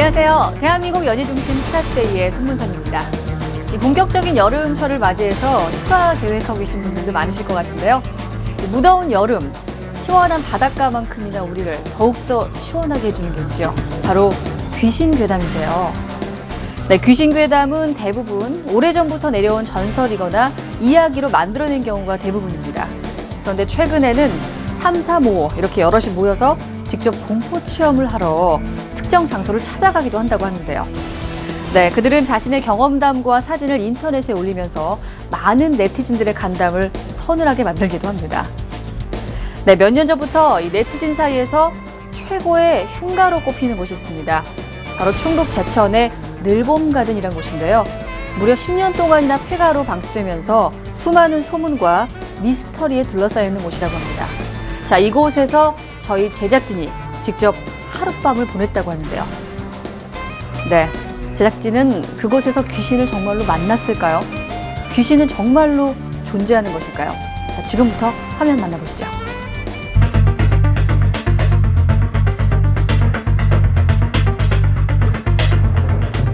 안녕하세요. 대한민국 연예 중심 스타트데이의 손문선입니다. 본격적인 여름철을 맞이해서 휴가 계획하고 계신 분들도 많으실 것 같은데요. 무더운 여름, 시원한 바닷가만큼이나 우리를 더욱더 시원하게 해주는 게 있죠. 바로 귀신괴담인데요. 네, 귀신괴담은 대부분 오래전부터 내려온 전설이거나 이야기로 만들어낸 경우가 대부분입니다. 그런데 최근에는 3, 4, 5 이렇게 여럿이 모여서 직접 공포 체험을 하러 특정 장소를 찾아가기도 한다고 하는데요. 네, 그들은 자신의 경험담과 사진을 인터넷에 올리면서 많은 네티즌들의 간담을 서늘하게 만들기도 합니다. 네, 몇 년 전부터 이 네티즌 사이에서 최고의 흉가로 꼽히는 곳이 있습니다. 바로 충북 제천의 늘봄가든이란 곳인데요. 무려 10년 동안이나 폐가로 방치되면서 수많은 소문과 미스터리에 둘러싸여 있는 곳이라고 합니다. 자, 이곳에서 저희 제작진이 직접 하룻밤을 보냈다고 하는데요. 네, 제작진은 그곳에서 귀신을 정말로 만났을까요? 귀신은 정말로 존재하는 것일까요? 자, 지금부터 화면 만나보시죠.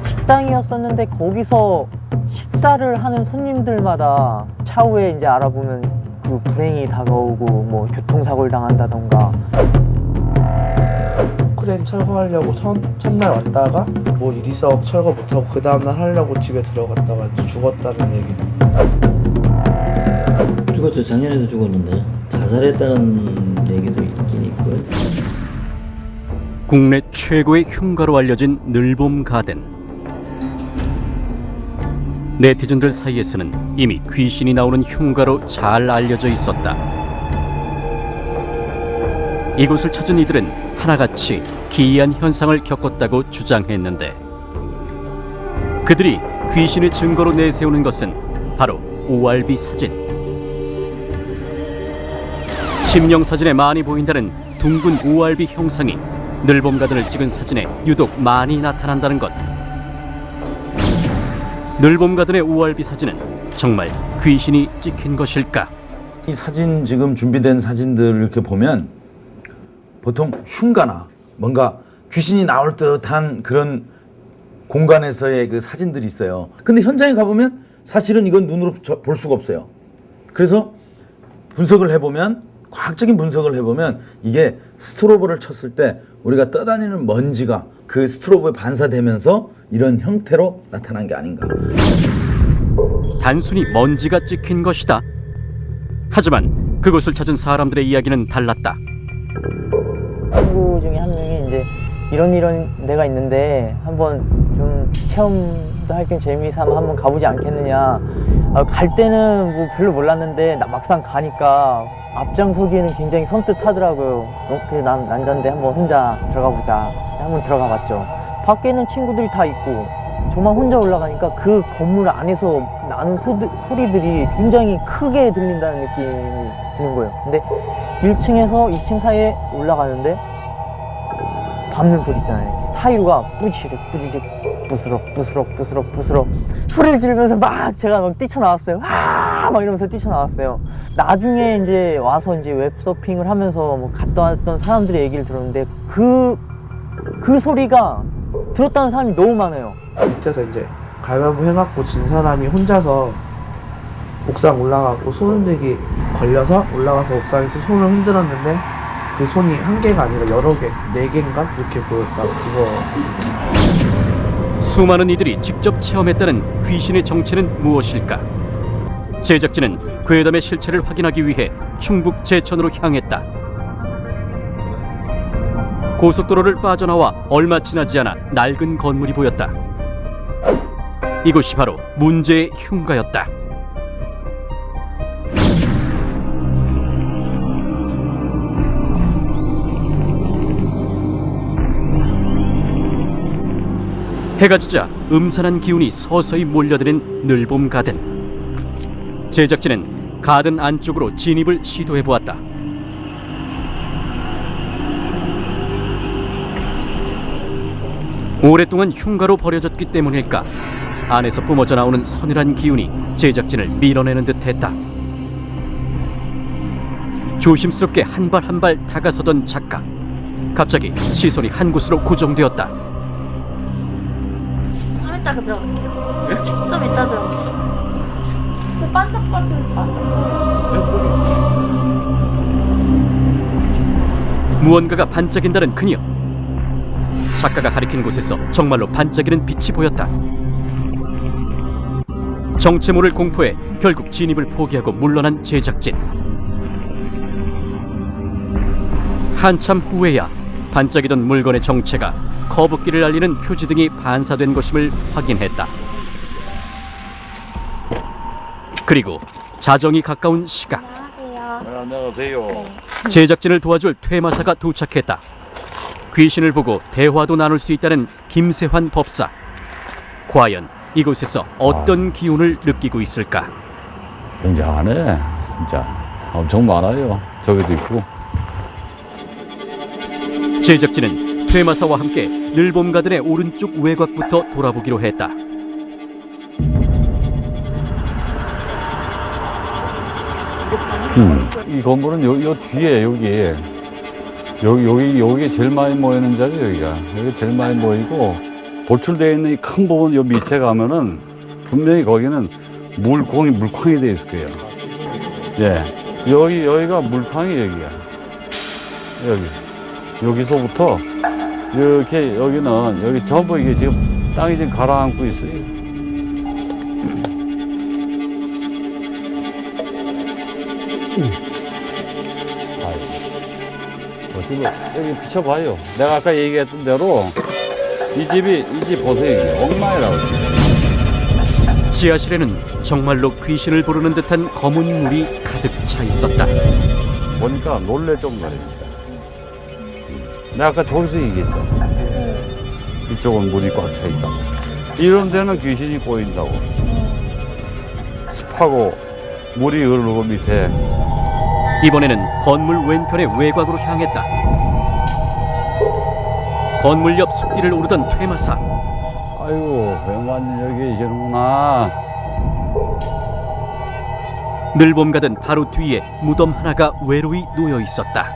식당이었었는데 거기서 식사를 하는 손님들마다 차후에 이제 알아보면 그 불행이 다가오고 뭐 교통사고를 당한다던가. 크레인 철거하려고 첫날 왔다가 뭐 일 있어 철거 못하고 그 다음날 하려고 집에 들어갔다가 이제 죽었다는 얘기는. 죽었죠. 작년에도 죽었는데 자살했다는 얘기도 있긴 있고요. 국내 최고의 흉가로 알려진 늘봄가든. 네티즌들 사이에서는 이미 귀신이 나오는 흉가로 잘 알려져 있었다. 이곳을 찾은 이들은 하나같이 기이한 현상을 겪었다고 주장했는데, 그들이 귀신의 증거로 내세우는 것은 바로 ORB 사진. 심령사진에 많이 보인다는 둥근 ORB 형상이 늘봄가든을 찍은 사진에 유독 많이 나타난다는 것. 늘봄가든의 ORB 사진은 정말 귀신이 찍힌 것일까? 이 사진, 지금 준비된 사진들 이렇게 보면 보통 흉가나 뭔가 귀신이 나올 듯한 그런 공간에서의 그 사진들이 있어요. 근데 현장에 가보면 사실은 이건 눈으로 볼 수가 없어요. 그래서 분석을 해보면, 과학적인 분석을 해보면 이게 스트로보를 쳤을 때 우리가 떠다니는 먼지가 그 스트로보에 반사되면서 이런 형태로 나타난 게 아닌가. 단순히 먼지가 찍힌 것이다. 하지만 그곳을 찾은 사람들의 이야기는 달랐다. 친구 중에 한 명이 이제 이런 데가 있는데 한번 좀 체험도 할 겸 재미삼아 한번 가보지 않겠느냐. 갈 때는 뭐 별로 몰랐는데 막상 가니까 앞장서기에는 굉장히 섬뜩하더라고요. 그래서 난 남잔데 한번 혼자 들어가 보자. 한번 들어가 봤죠. 밖에는 친구들이 다 있고 저만 혼자 올라가니까 그 건물 안에서 나는 소리들이 굉장히 크게 들린다는 느낌이 드는 거예요. 근데 1층에서 2층 사이에 올라가는데 밟는 소리 있잖아요. 타이루가 뿌지직 부스럭 소리를 지르면서 막 제가 막 뛰쳐나왔어요. 막 이러면서 뛰쳐나왔어요. 나중에 이제 와서 이제 웹서핑을 하면서 뭐 갔다 왔던 사람들의 얘기를 들었는데 그 소리가 들었다는 사람이 너무 많아요. 밑에서 이제 가위바위보 해갖고 진 사람이 혼자서 옥상 올라가고 손 흔들기 걸려서 올라가서 옥상에서 손을 흔들었는데 그 손이 한 개가 아니라 여러 개, 4개인가 그렇게 보였다고. 그거 수많은 이들이 직접 체험했다는 귀신의 정체는 무엇일까? 제작진은 괴담의 실체를 확인하기 위해 충북 제천으로 향했다. 고속도로를 빠져나와 얼마 지나지 않아 낡은 건물이 보였다. 이곳이 바로 문제의 흉가였다. 해가 지자 음산한 기운이 서서히 몰려드는 늘봄가든. 제작진은 가든 안쪽으로 진입을 시도해보았다. 오랫동안 흉가로 버려졌기 때문일까, 안에서 뿜어져 나오는 서늘한 기운이 제작진을 밀어내는 듯했다. 조심스럽게 한 발 한 발 다가서던 작가. 갑자기 시선이 한 곳으로 고정되었다. 이따가 들어갈게요. 네? 좀 이따 들어갈게요. 저 반짝거리는 반짝거려. 무언가가 반짝인다는 그녀. 작가가 가리킨 곳에서 정말로 반짝이는 빛이 보였다. 정체 모를 공포에 결국 진입을 포기하고 물러난 제작진. 한참 후에야 반짝이던 물건의 정체가 거북기를 알리는 표지등이 반사된 것임을 확인했다. 그리고 자정이 가까운 시각. 안녕하세요. 제작진을 도와줄 퇴마사가 도착했다. 귀신을 보고 대화도 나눌 수 있다는 김세환 법사. 과연 이곳에서 어떤 기운을 느끼고 있을까? 굉장하네. 진짜 엄청 많아요. 저기도 있고. 제작진은 퇴마사와 함께 늘봄 가든의 오른쪽 외곽부터 돌아보기로 했다. 이 건물은 요 뒤에 여기 제일 많이 모이는 자리 여기 제일 많이 모이고 돌출되어 있는 이 큰 부분 요 밑에 가면은 분명히 거기는 물쾅이 돼 있을 거예요. 예, 여기가 물쾅이 여기야. 여기서부터 이렇게 여기 전부 이게 지금 땅이 지금 가라앉고 있어요. 보시면 여기 비춰봐요. 내가 아까 얘기했던 대로 이 집 보세요. 이게 엉망이라고 지금. 지하실에는 정말로 귀신을 부르는 듯한 검은 물이 가득 차 있었다. 보니까 놀랄 정도네 진짜. 내가 아까 저기서 얘기했잖아. 이쪽은 물이 꽉 차 있다고. 이런 데는 귀신이 보인다고. 습하고 물이 흐르고 밑에. 이번에는 건물 왼편의 외곽으로 향했다. 건물 옆 숲길을 오르던 퇴마사. 아이고, 영관님 여기 계시는구나. 늘봄 가든 바로 뒤에 무덤 하나가 외로이 놓여 있었다.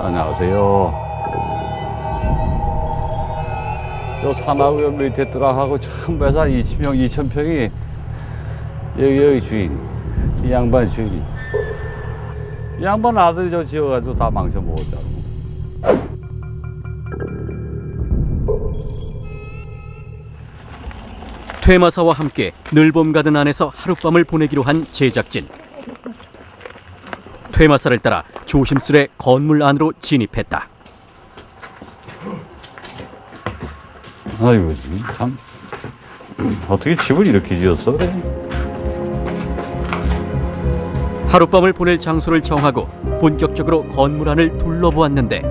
안녕하세요. 요 산하구 밑에 들어가고 전부 해서 2,000평이 여기 주인, 이 양반 주인이. 이 양반 아들이 저 지어가지고 다 망쳐먹었잖아. 퇴마사와 함께 늘봄 가든 안에서 하룻밤을 보내기로 한 제작진. 퇴마사를 따라 조심스레 건물 안으로 진입했다. 아이고, 참. 어떻게 집을 이렇게 지었어, 그래? 하룻밤을 보낼 장소를 정하고 본격적으로 건물 안을 둘러보았는데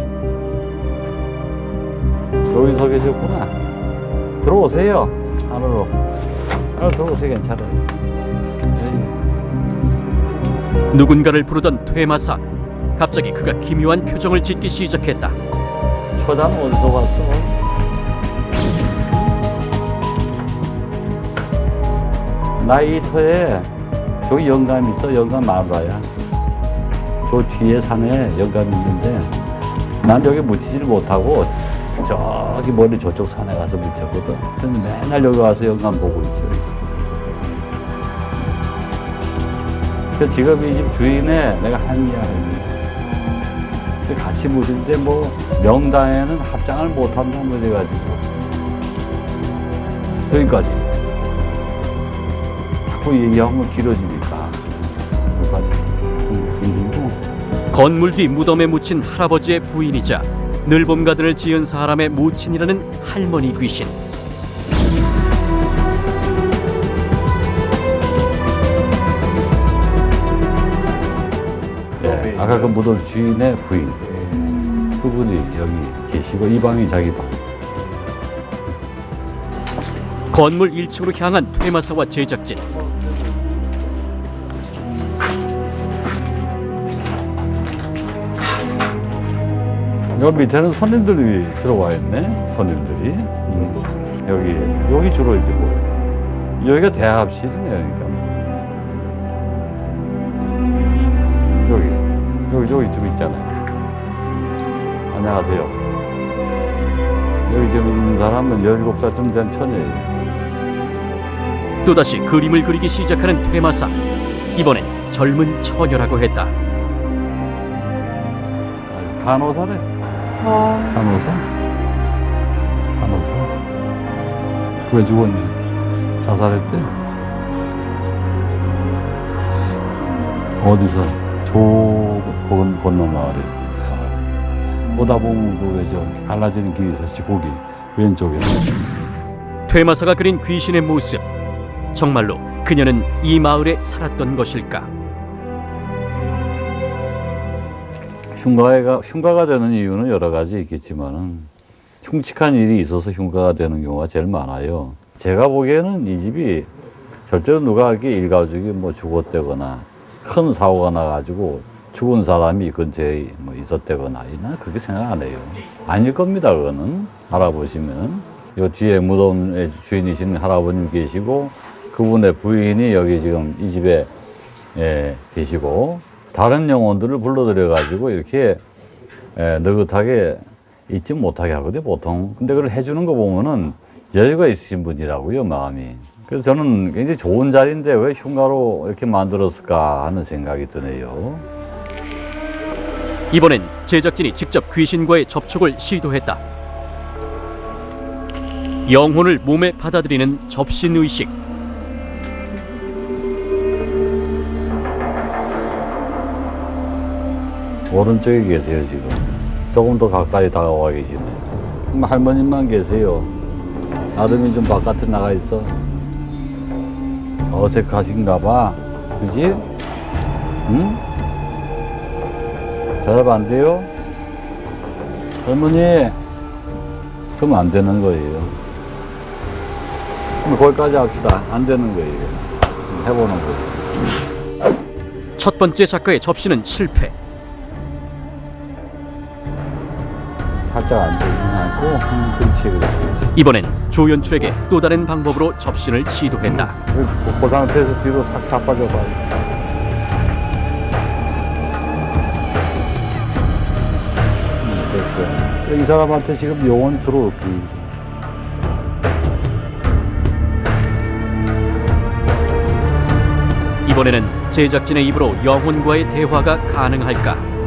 여기서 계셨구나. 들어오세요. 안으로 들어오세요. 괜찮아요. 누군가를 부르던 퇴마사. 갑자기 그가 기묘한 표정을 짓기 시작했다. 처자는 어디서 왔어? 나 이 터에 저기 영감 있어. 영감 마누라야. 저 뒤에 산에 영감이 있는데 난 여기 묻히지를 못하고 저기 멀리 저쪽 산에 가서 묻혔거든. 그래서 맨날 여기 와서 영감 보고 있어. 그 지금 이 집 주인에 내가 한이야. 같이 모시는데 뭐 명당에는 합장을 못한다 뭐 이래가지고 여기까지 자꾸 얘기하면 길어지니까 여기까지 힘들고. 건물 뒤 무덤에 묻힌 할아버지의 부인이자 늘봄 가든을 지은 사람의 모친이라는 할머니 귀신. 네, 아까 그 무덤 주인의 부인 그분이 여기 계시고 이 방이 자기 방. 건물 1층으로 향한 퇴마사와 제작진. 여기 밑에는 손님들이 들어와 있네. 손님들이. 여기 주로 이제 뭐예요? 여기가 대합실이네요. 그러니까. 여기 좀 있잖아요. 안녕하세요. 여기 지금 있는 사람은 17살쯤 된 처녀예요. 또다시 그림을 그리기 시작하는 퇴마사. 이번엔 젊은 처녀라고 했다. 간호사래. 간호사? 간호사? 왜 죽었니? 자살했대? 어디서? 건너 마을에. 오다 보면 그저 갈라지는 길이 있었지, 거기 왼쪽에. 퇴마사가 그린 귀신의 모습. 정말로 그녀는 이 마을에 살았던 것일까? 흉가가 되는 이유는 여러 가지 있겠지만은 흉측한 일이 있어서 흉가가 되는 경우가 제일 많아요. 제가 보기에는 이 집이 절대로 누가 이렇게 일가족이 뭐 죽었다거나 큰 사고가 나가지고 죽은 사람이 근처에 뭐 있었다거나 난 그렇게 생각 안 해요. 아닐 겁니다. 그거는 알아보시면 요 뒤에 무덤의 주인이신 할아버님 계시고 그분의 부인이 여기 지금 이 집에 계시고 다른 영혼들을 불러들여 가지고 이렇게 느긋하게 잊지 못하게 하거든요, 보통. 근데 그걸 해주는 거 보면은 여유가 있으신 분이라고요, 마음이. 그래서 저는 굉장히 좋은 자리인데 왜 흉가로 이렇게 만들었을까 하는 생각이 드네요. 이번엔 제작진이 직접 귀신과의 접촉을 시도했다. 영혼을 몸에 받아들이는 접신의식. 오른쪽에 계세요, 지금. 조금 더 가까이 다가와 계시네. 할머님만 계세요. 아름이 좀 바깥에 나가 있어. 어색하신가 봐. 그지? 응? 대답 안 돼요? 할머니, 그럼 안 되는 거예요. 그럼 거기까지 합시다. 안 되는 거예요. 해보는 거예요. 첫 번째 작가의 접신은 실패. 살짝 앉아있진 않고, 그렇지. 이번엔 조연출에게 또 다른 방법으로 접신을 시도했다. 그 상태에서 뒤로 싹 자빠져 봐요. 됐어요. 이 사람한테 지금 영혼이 들어올 거예요. 이번에는 제작진의 입으로 영혼과의 대화가 가능할까?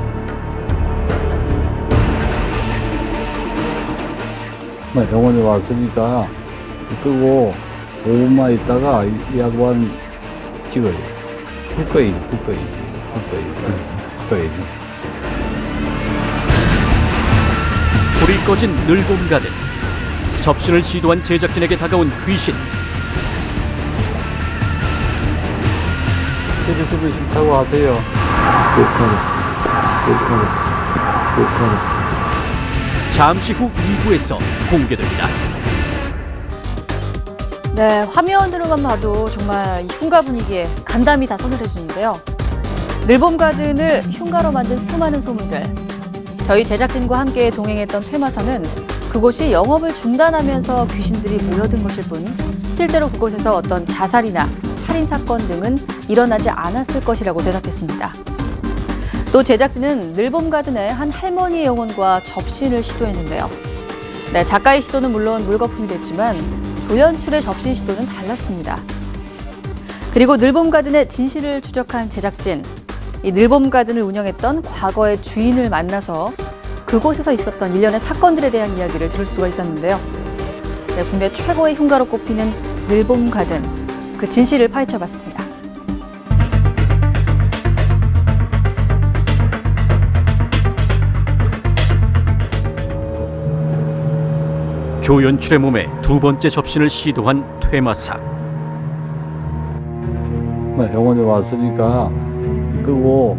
영혼이 왔으니까 끄고 5분만 있다가 이 양반 찍어요. 불 꺼야지. 불이 꺼진 늘봄 가든. 접신을 시도한 제작진에게 다가온 귀신. 세리수비 싫다고 하세요. 잠시 후 2부에서 공개됩니다. 네, 화면으로만 봐도 정말 이 흉가 분위기에 간담이 다 서늘해지는데요. 늘봄 가든을 흉가로 만든 수많은 소문들. 저희 제작진과 함께 동행했던 퇴마사는 그곳이 영업을 중단하면서 귀신들이 모여든 것일 뿐 실제로 그곳에서 어떤 자살이나 살인사건 등은 일어나지 않았을 것이라고 대답했습니다. 또 제작진은 늘봄 가든의 한 할머니의 영혼과 접신을 시도했는데요. 네, 작가의 시도는 물론 물거품이 됐지만 조연출의 접신 시도는 달랐습니다. 그리고 늘봄 가든의 진실을 추적한 제작진, 이 늘봄 가든을 운영했던 과거의 주인을 만나서 그곳에서 있었던 일련의 사건들에 대한 이야기를 들을 수가 있었는데요. 네, 국내 최고의 흉가로 꼽히는 늘봄 가든, 그 진실을 파헤쳐봤습니다. 조연출의 몸에 두 번째 접신을 시도한 퇴마사. 영혼이 왔으니까 끄고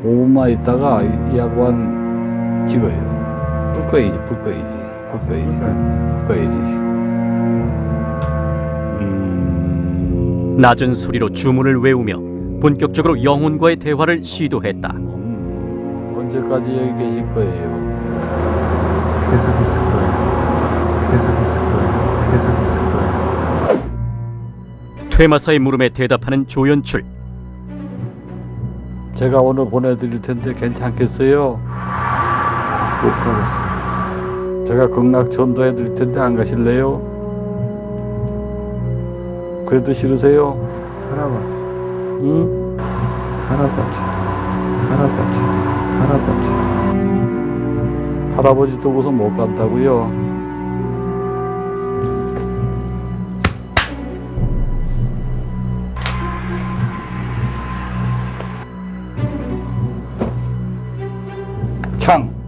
5분만 있다가 이 양반 찍어요. 불 꺼야지. 낮은 소리로 주문을 외우며 본격적으로 영혼과의 대화를 시도했다. 언제까지 여기 계실 거예요? 계속 있을 거예요. 퇴마사의 물음에 대답하는 조연출. 제가 오늘 보내드릴 텐데 괜찮겠어요? 못 가겠어. 제가 극락 전도해 드릴 텐데 안 가실래요? 그래도 싫으세요? 할아버지, 응? 할아버지. 할아버지 두고서 못 간다고요?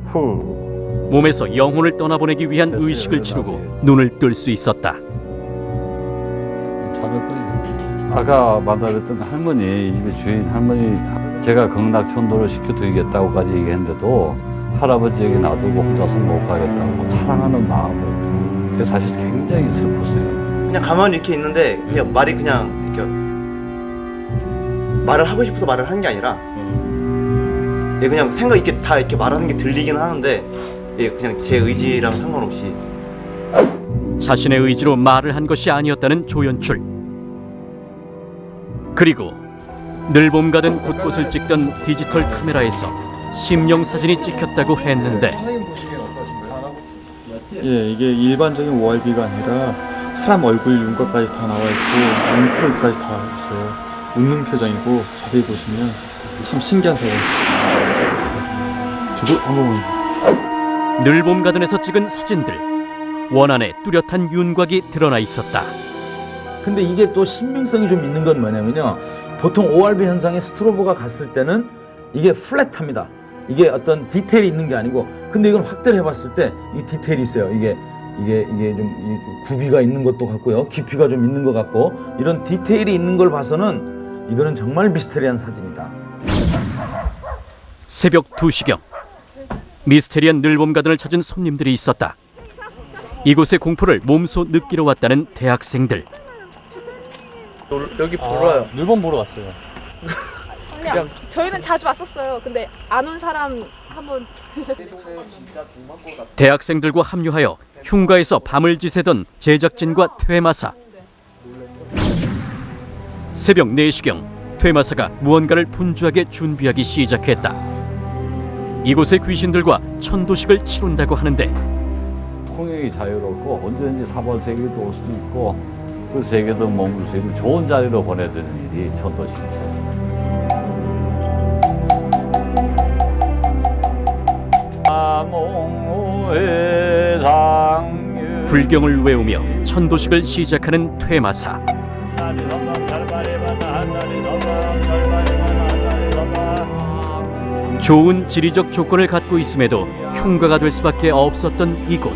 후. 몸에서 영혼을 떠나보내기 위한 의식을 치르고 눈을 뜰 수 있었다. 괜찮을 거예요. 아까 만나뵀던 할머니, 이 집의 주인 할머니, 제가 극락천도를 시켜드리겠다고까지 얘기했는데도 할아버지 여기 놔두고 혼자서 못 가겠다고 사랑하는 마음을. 그게 사실 굉장히 슬펐어요. 그냥 가만히 이렇게 있는데 그냥 말이 그냥 이렇게 말을 하고 싶어서 말을 하는 게 아니라 예, 그냥 생각 있게 다 이렇게 말하는 게 들리긴 하는데 예, 그냥 제 의지랑 상관없이 자신의 의지로 말을 한 것이 아니었다는 조연출. 그리고 늘 봄 가든 곳곳을 찍던 디지털 카메라에서 심령 사진이 찍혔다고 했는데 예, 이게 일반적인 ORB가 아니라 사람 얼굴 윤곽까지 다 나와 있고 눈코입까지 다 있어요. 웃는 표정이고 자세히 보시면 참 신기한 사진이죠. 저도 한번 늘 봄 가든에서 찍은 사진들. 원안에 뚜렷한 윤곽이 드러나 있었다. 근데 이게 또 신빙성이 좀 있는 건 뭐냐면요. 보통 ORB 현상에 스트로보가 갔을 때는 이게 플랫합니다. 이게 어떤 디테일이 있는 게 아니고, 근데 이건 확대를 해봤을 때 이 디테일이 있어요. 이게 좀 굽이가 있는 것도 같고요, 깊이가 좀 있는 것 같고, 이런 디테일이 있는 걸 봐서는 이거는 정말 미스테리한 사진이다. 새벽 2시경 미스테리한 늘 봄 가든을 찾은 손님들이 있었다. 이곳의 공포를 몸소 느끼러 왔다는 대학생들. 여기 보러 와요. 늘봄 보러 왔어요. 그냥 저희는 자주 왔었어요. 근데 안 온 사람 한번 대학생들과 합류하여 흉가에서 밤을 지새던 제작진과 퇴마사. 새벽 4시경 퇴마사가 무언가를 분주하게 준비하기 시작했다. 이곳의 귀신들과 천도식을 치룬다고 하는데 통행이 자유롭고 언제든지 3번 세계도 올 수도 있고 그 세계도 머물 수 있는 좋은 자리로 보내드리는 일이 천도식입니다. 불경을 외우며 천도식을 시작하는 퇴마사. 좋은 지리적 조건을 갖고 있음에도 흉가가 될 수밖에 없었던 이곳.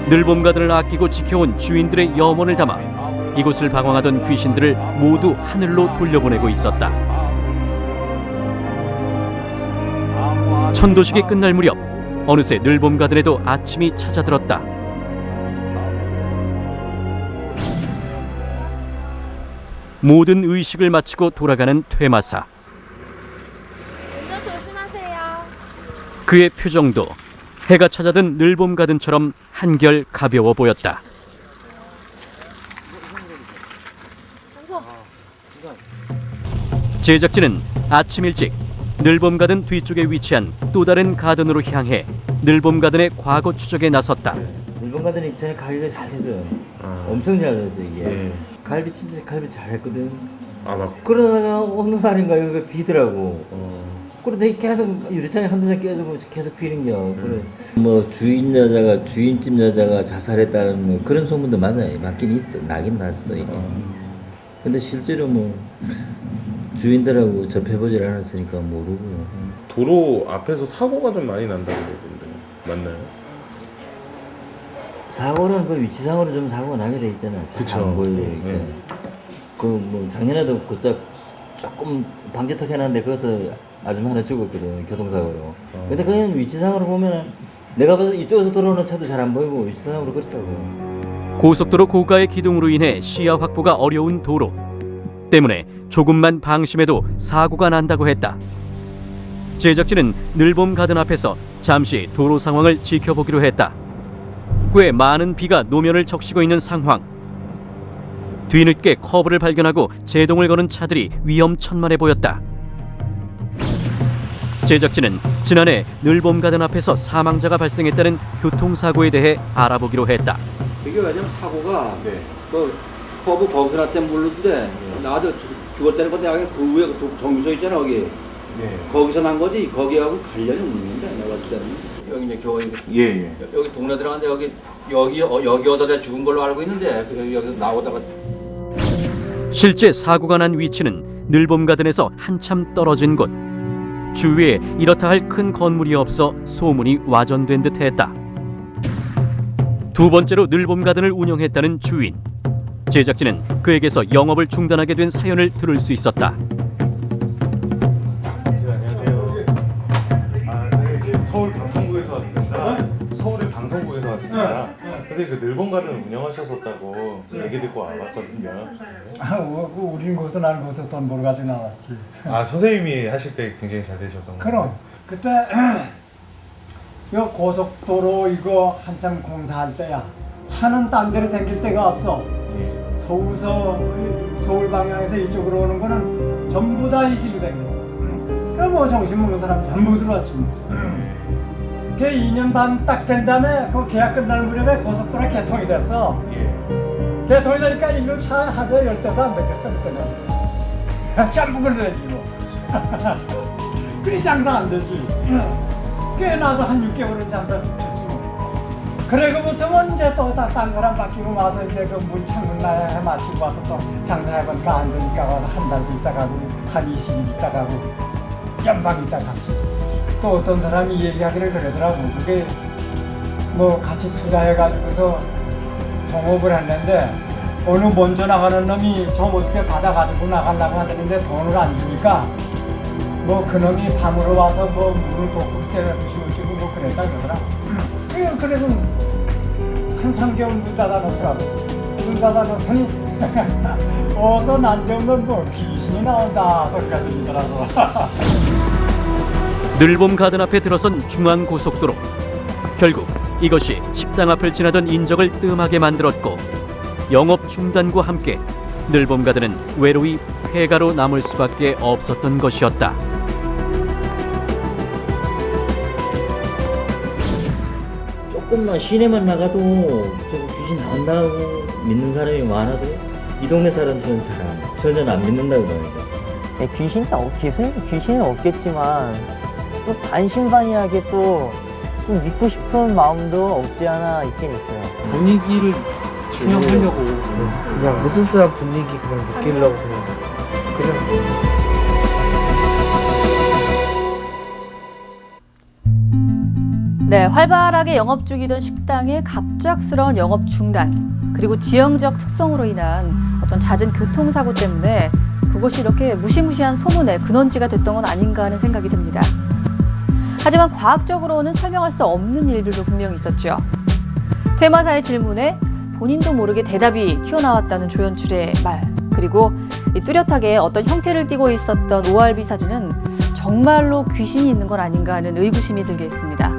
늘 봄 가든을 아끼고 지켜온 주인들의 염원을 담아 이곳을 방황하던 귀신들을 모두 하늘로 돌려보내고 있었다. 천도식이 끝날 무렵 어느새 늘 봄 가든에도 아침이 찾아들었다. 모든 의식을 마치고 돌아가는 퇴마사. 운전 조심하세요. 그의 표정도 해가 찾아든 늘 봄 가든처럼 한결 가벼워 보였다. 제작진은 아침 일찍 늘 봄 가든 뒤쪽에 위치한 또 다른 가든으로 향해 늘 봄 가든의 과거 추적에 나섰다. 일본 가더니 전에 가기가 잘했어요. 엄청 잘했어 이게. 갈비 진짜 갈비 잘했거든. 그러다가 어느 날인가 여기가 비더라고. 그런데 계속 유리창에 한두 장 깨지고 계속 비는겨. 그래. 뭐 주인 주인집 여자가 자살했다는 뭐 그런 소문도 맞긴 있어. 나긴 났어 이게. 근데 실제로 뭐 주인들하고 접해보질 않았으니까 모르고. 도로 앞에서 사고가 좀 많이 난다고 그러던데 맞나요? 사고는 그 위치상으로 좀 사고가 나게 돼 있잖아. 잘 안 보이고 이렇게. 그 뭐 작년에도 그짝 조금 방지턱 해놨는데 거기서 아줌마 하나 죽었거든, 교통사고로. 근데 그냥 위치상으로 보면은 내가 봐서 이쪽에서 돌아오는 차도 잘 안 보이고 위치상으로 그렇다고. 고속도로 고가의 기둥으로 인해 시야 확보가 어려운 도로 때문에 조금만 방심해도 사고가 난다고 했다. 제작진은 늘 봄 가든 앞에서 잠시 도로 상황을 지켜보기로 했다. 꽤 많은 비가 노면을 적시고 있는 상황. 뒤늦게 커브를 발견하고 제동을 거는 차들이 위험천만해 보였다. 제작진은 지난해 늘봄 가든 앞에서 사망자가 발생했다는 교통사고에 대해 알아보기로 했다. 이게 왜냐면 사고가 그 커브 거기나 때문에 모르는데 나도 죽었다는 건데 여기 그 위에 정유소 있잖아 거기. 거기서 난 거지 거기하고 관련이 없는데 내가 봤을 때는 여기 이제 교회 여기 동네 들어갔는데 여기 오다가 죽은 걸로 알고 있는데 여기 나오다가 실제 사고가 난 위치는 늘봄 가든에서 한참 떨어진 곳. 주위에 이렇다 할 큰 건물이 없어 소문이 와전된 듯했다. 두 번째로 늘봄 가든을 운영했다는 주인. 제작진은 그에게서 영업을 중단하게 된 사연을 들을 수 있었다. 서울 방송국에서 왔습니다. 서울의 방송국에서 왔습니다. 선생님 그 늘봄 가든 운영하셨었다고 얘기 듣고 와봤거든요. 우린 거기서 난 거기서 돈 벌어가지고 나왔지. 아 선생님이 하실 때 굉장히 잘 되셨던 거예요? 그럼 그때 요 고속도로 이거 한참 공사할 때야. 차는 딴 데로 다닐 데가 없어. 서울 방향에서 이쪽으로 오는 거는 전부 다 이 길로 다녔어. 그럼 뭐 정신 먹는 사람 전부 들어왔지. 그 2년 반 딱 된 다음에 그 계약 끝날 무렵에 고속도로 개통이 됐어. 개통이 되니까 일로 차 하루에 10대도 안 됐겠어 그때는. 전부 그러다니고. 그리 장사 안 되지. 꽤 나도 한 6개월은 장사 죽쳤지 뭐. 그래고부터는 이제 또 딴 사람 바뀌고 와서 이제 그 문 창문 나야 마치고 와서 또 장사해보니까 안 되니까 와서 한 달도 있다 가고 한 20일 있다 가고 연방 있다 갔지. 또 어떤 사람이 얘기하기를 그러더라고. 그게 뭐 같이 투자해가지고서 동업을 했는데 어느 먼저 나가는 놈이 좀 어떻게 받아가지고 나가려고 하는데 돈을 안 주니까 뭐 그놈이 밤으로 와서 뭐 문을 도구로 때려주시고 지고 뭐 그랬다 그러더라. 그래도 한 3개월 문 닫아 놓더라고. 문 닫아 놓더니 어서 난데없는 뭐 귀신이 나온다 소리가 들리더라고. 늘봄 가든 앞에 들어선 중앙고속도로. 결국 이것이 식당 앞을 지나던 인적을 뜸하게 만들었고 영업 중단과 함께 늘봄 가든은 외로이 폐가로 남을 수밖에 없었던 것이었다. 조금만 시내만 나가도 저거 귀신 나온다고 믿는 사람이 많아도 이 동네 사람들은 전혀 안 믿는다고 봐요. 귀신은 없겠지만 또 반신반의하게 또 좀 믿고 싶은 마음도 없지 않아 있긴 있어요. 분위기를 수용하려고 그냥 으스스한 분위기 그냥 느끼려고 그냥 네, 활발하게 영업 중이던 식당의 갑작스러운 영업 중단, 그리고 지형적 특성으로 인한 어떤 잦은 교통사고 때문에 그것이 이렇게 무시무시한 소문의 근원지가 됐던 건 아닌가 하는 생각이 듭니다. 하지만 과학적으로는 설명할 수 없는 일들도 분명히 있었죠. 퇴마사의 질문에 본인도 모르게 대답이 튀어나왔다는 조연출의 말, 그리고 뚜렷하게 어떤 형태를 띠고 있었던 ORB 사진은 정말로 귀신이 있는 건 아닌가 하는 의구심이 들게 했습니다.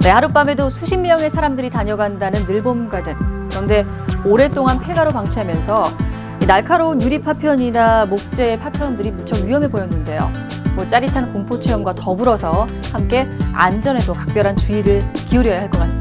네, 하룻밤에도 수십 명의 사람들이 다녀간다는 늘봄 가든. 그런데 오랫동안 폐가로 방치하면서 날카로운 유리 파편이나 목재 파편들이 무척 위험해 보였는데요. 짜릿한 공포 체험과 더불어서 함께 안전에도 각별한 주의를 기울여야 할 것 같습니다.